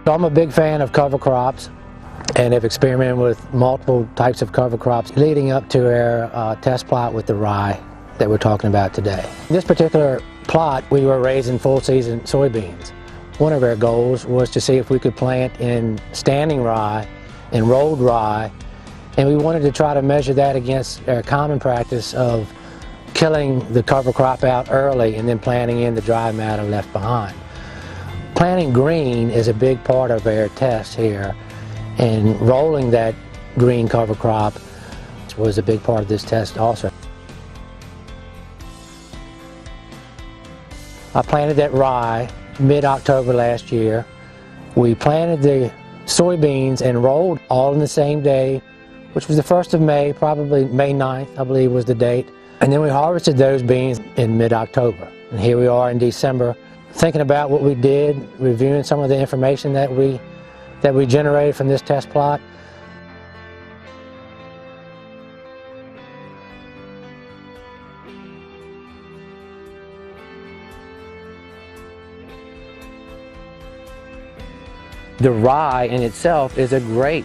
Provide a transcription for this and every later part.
So I'm a big fan of cover crops and have experimented with multiple types of cover crops leading up to our test plot with the rye that we're talking about today. In this particular plot, we were raising full season soybeans. One of our goals was to see if we could plant in standing rye and rolled rye, and we wanted to try to measure that against our common practice of killing the cover crop out early and then planting in the dry matter left behind. Planting green is a big part of our test here, and rolling that green cover crop was a big part of this test also. I planted that rye mid-October last year. We planted the soybeans and rolled all in the same day, which was the 1st of May, probably May 9th, I believe was the date. And then we harvested those beans in mid-October. And here we are in December, thinking about what we did, reviewing some of the information that we generated from this test plot. The rye in itself is a great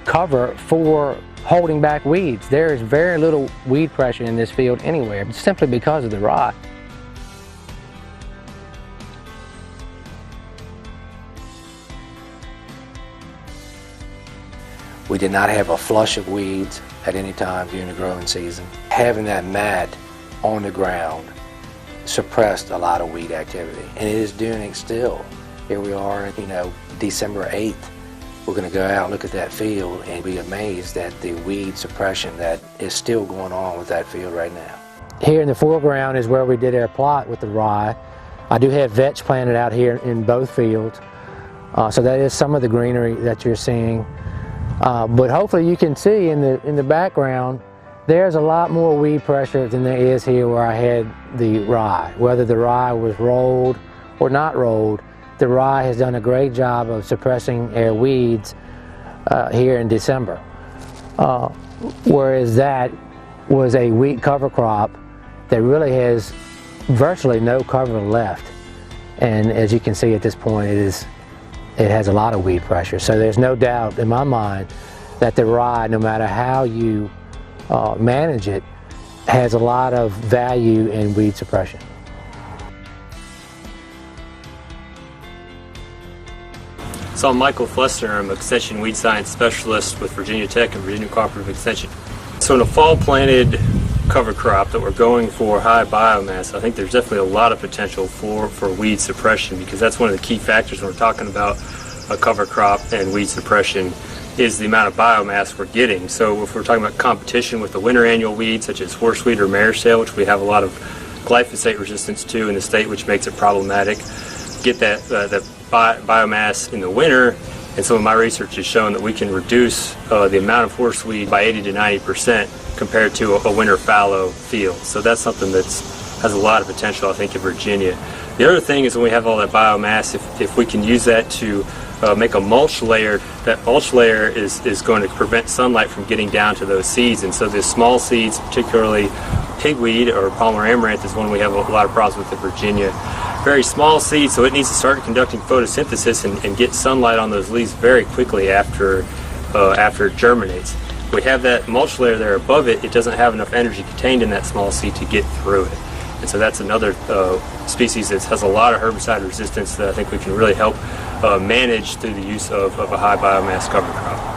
cover for holding back weeds. There is very little weed pressure in this field anywhere, simply because of the rye. We did not have a flush of weeds at any time during the growing season. Having that mat on the ground suppressed a lot of weed activity, and it is doing it still. Here we are, December 8th. We're going to go out and look at that field and be amazed at the weed suppression that is still going on with that field right now. Here in the foreground is where we did our plot with the rye. I do have vetch planted out here in both fields, so that is some of the greenery that you're seeing. But hopefully you can see in the background there's a lot more weed pressure than there is here where I had the rye. Whether the rye was rolled or not rolled, the rye has done a great job of suppressing our weeds here in December. Whereas that was a wheat cover crop that really has virtually no cover left. And as you can see at this point, it has a lot of weed pressure. So there's no doubt in my mind that the rye, no matter how you manage it, has a lot of value in weed suppression. So I'm Michael Flessner. I'm an Extension Weed Science Specialist with Virginia Tech and Virginia Cooperative Extension. So in a fall planted cover crop that we're going for high biomass, I think there's definitely a lot of potential for weed suppression, because that's one of the key factors when we're talking about a cover crop and weed suppression is the amount of biomass we're getting. So if we're talking about competition with the winter annual weeds such as horseweed or mare's tail, which we have a lot of glyphosate resistance to in the state, which makes it problematic, get that biomass in the winter, and some of my research has shown that we can reduce the amount of horseweed by 80 to 90% compared to a winter fallow field. So that's something that has a lot of potential, I think, in Virginia. The other thing is when we have all that biomass, if we can use that to make a mulch layer, that mulch layer is going to prevent sunlight from getting down to those seeds. And so the small seeds, particularly pigweed or Palmer amaranth, is one we have a lot of problems with in Virginia. Very small seeds, so it needs to start conducting photosynthesis and get sunlight on those leaves very quickly after it germinates. We have that mulch layer there above it, it doesn't have enough energy contained in that small seed to get through it. And so that's another species that has a lot of herbicide resistance that I think we can really help manage through the use of a high biomass cover crop.